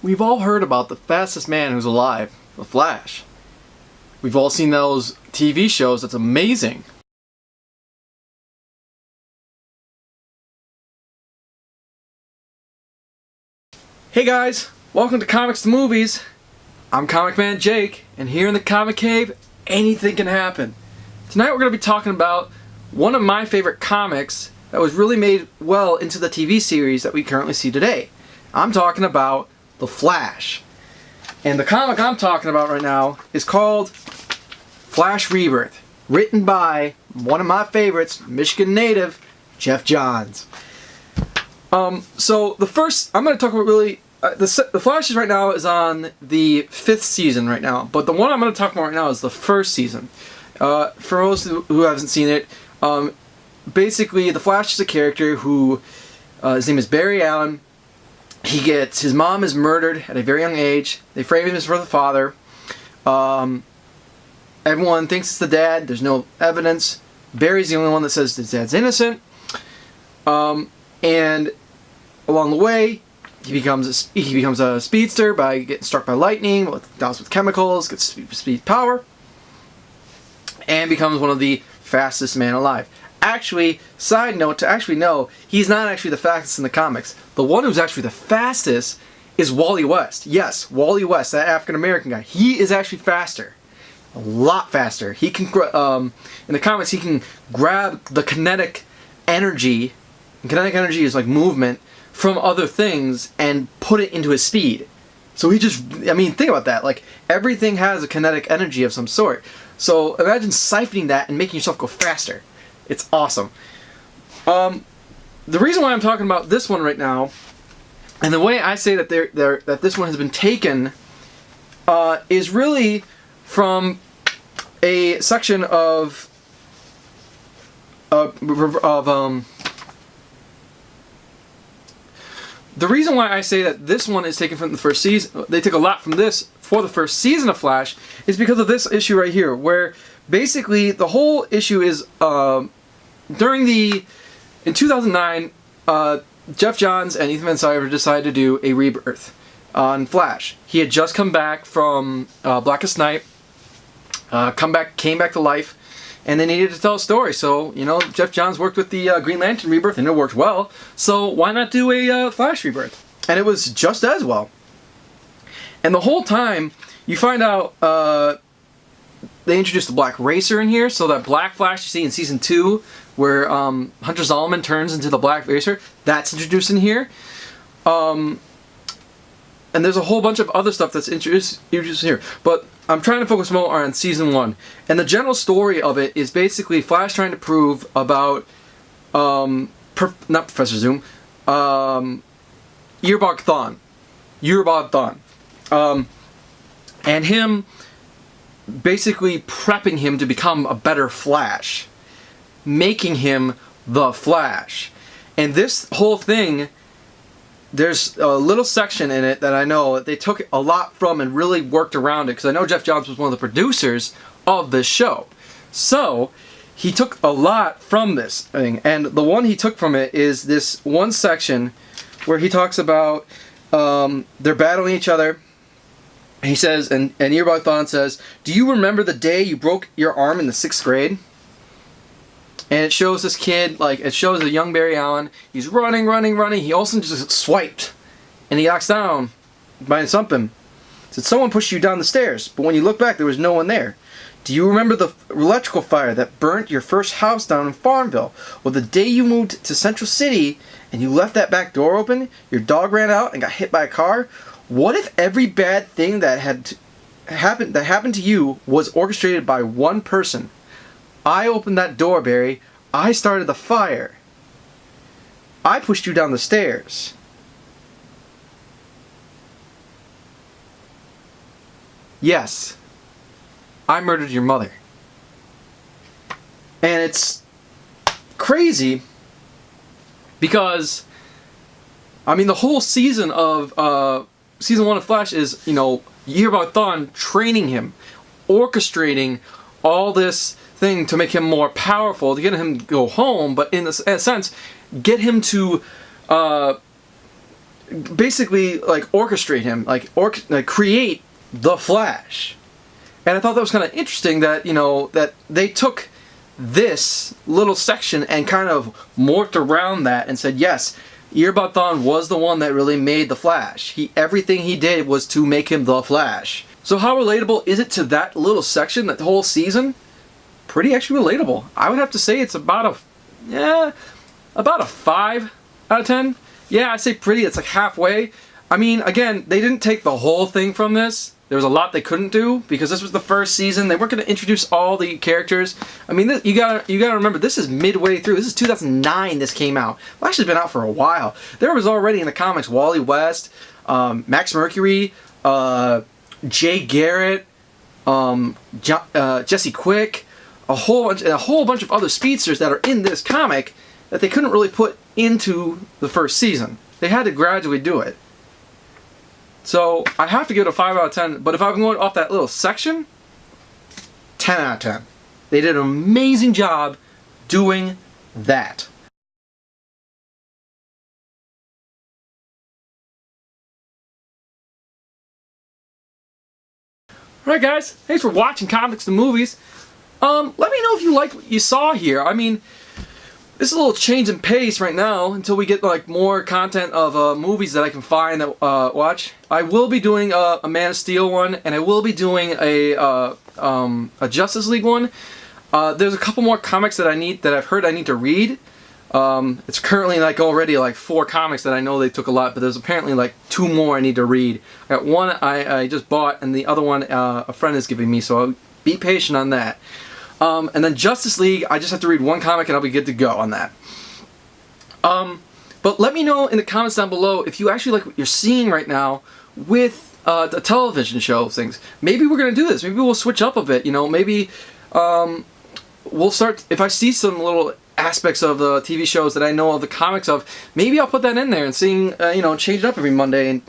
We've all heard about the fastest man who's alive, the Flash. We've all seen those TV shows. That's amazing. Hey guys, welcome to Comics to Movies. I'm ComicManJake, and here in the Comic Cave, anything can happen. Tonight we're going to be talking about one of my favorite comics that was really made well into the TV series that we currently see today. I'm talking about The Flash. And the comic I'm talking about right now is called Flash Rebirth, written by one of my favorites, Michigan native, Geoff Johns. So the first, I'm going to talk about really, the Flash is right now is on the 5th season right now, but the one I'm going to talk about right now is the first season. For those who haven't seen it, basically the Flash is a character who, his name is Barry Allen. His mom is murdered at a very young age. They frame him as for the father. Everyone thinks it's the dad. There's no evidence. Barry's the only one that says his dad's innocent. And along the way, he becomes a speedster by getting struck by lightning, doused with chemicals, gets speed power, and becomes one of the fastest men alive. Actually, side note, to actually know, he's not actually the fastest in the comics. The one who's actually the fastest is Wally West. Yes, Wally West, that African-American guy. He is actually faster. A lot faster. He can, in the comics, he can grab the kinetic energy, and kinetic energy is like movement, from other things and put it into his speed. So he just, I mean, think about that. Like, everything has a kinetic energy of some sort. So imagine siphoning that and making yourself go faster. It's awesome. The reason why I'm talking about this one right now, and the way I say that that this one has been taken, is really from a section of the reason why I say that this one is taken from the first season, they took a lot from this for the first season of Flash, is because of this issue right here, where basically the whole issue is in 2009, Geoff Johns and Ethan Van Sciver decided to do a rebirth on Flash. He had just come back from Blackest Night, came back to life, and they needed to tell a story. So, you know, Geoff Johns worked with the Green Lantern rebirth, and it worked well. So why not do a Flash rebirth? And it was just as well. And the whole time, you find out they introduced the Black Racer in here, so that Black Flash you see in Season 2, where Hunter Zolomon turns into the Black Racer, that's introduced in here. And there's a whole bunch of other stuff that's introduced here. But I'm trying to focus more on Season 1. And the general story of it is basically Flash trying to prove about, not Professor Zoom, Earbog Thawne. And him basically prepping him to become a better Flash, making him the Flash. And this whole thing, there's a little section in it that I know they took a lot from and really worked around it, because I know Geoff Johns was one of the producers of this show. So he took a lot from this thing, and the one he took from it is this one section where he talks about they're battling each other. He says, and Earbog Thawne says, "Do you remember the day you broke your arm in the 6th grade?" And it shows this kid, like, it shows a young Barry Allen. He's running. He also just swiped. And he knocks down by something. It said, "Someone pushed you down the stairs, but when you look back, there was no one there. Do you remember the electrical fire that burnt your first house down in Farmville? Or the day you moved to Central City and you left that back door open, your dog ran out and got hit by a car? What if every bad thing that happened to you was orchestrated by one person? I opened that door, Barry. I started the fire. I pushed you down the stairs. Yes, I murdered your mother." And it's crazy because, I mean, the whole season of Season 1 of Flash is, you know, Earbog Thawne training him, orchestrating all this thing to make him more powerful, to get him to go home, but in a sense, get him to basically like orchestrate him, like create the Flash. And I thought that was kind of interesting that, you know, that they took this little section and kind of morphed around that and said, yes, Earbot Thawne was the one that really made the Flash. Everything he did was to make him the Flash. So how relatable is it to that little section, that whole season? Pretty actually relatable. I would have to say it's about a 5 out of 10. Yeah, I'd say pretty. It's like halfway. I mean, again, they didn't take the whole thing from this. There was a lot they couldn't do because this was the first season. They weren't going to introduce all the characters. I mean, you gotta remember, this is midway through. This is 2009. This came out. Well, actually, it's been out for a while. There was already in the comics Wally West, Max Mercury, Jay Garrett, Jesse Quick, a whole bunch of other speedsters that are in this comic that they couldn't really put into the first season. They had to gradually do it. So I have to give it a 5 out of 10, but if I'm going off that little section, 10 out of 10. They did an amazing job doing that. Alright guys, thanks for watching Comics and Movies. Let me know if you liked what you saw here. I mean, this is a little change in pace right now until we get like more content of movies that I can find that watch. I will be doing a Man of Steel one, and I will be doing a Justice League one. There's a couple more comics that I've heard I need to read. It's currently like already like 4 comics that I know they took a lot, but there's apparently like 2 more I need to read. I got one I just bought, and the other one a friend is giving me, so I'll be patient on that. And then Justice League, I just have to read 1 comic and I'll be good to go on that. But let me know in the comments down below if you actually like what you're seeing right now with the television show things. Maybe we're going to do this. Maybe we'll switch up a bit, you know. Maybe we'll start, if I see some little aspects of the TV shows that I know of the comics of, maybe I'll put that in there and seeing, you know, change it up every Monday. And,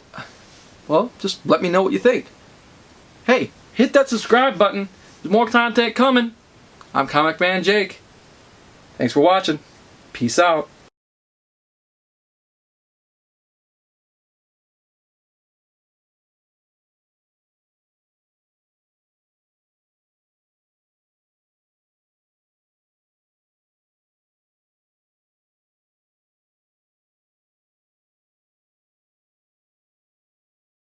well, just let me know what you think. Hey, hit that subscribe button. There's more content coming. I'm ComicManJake. Thanks for watching. Peace out.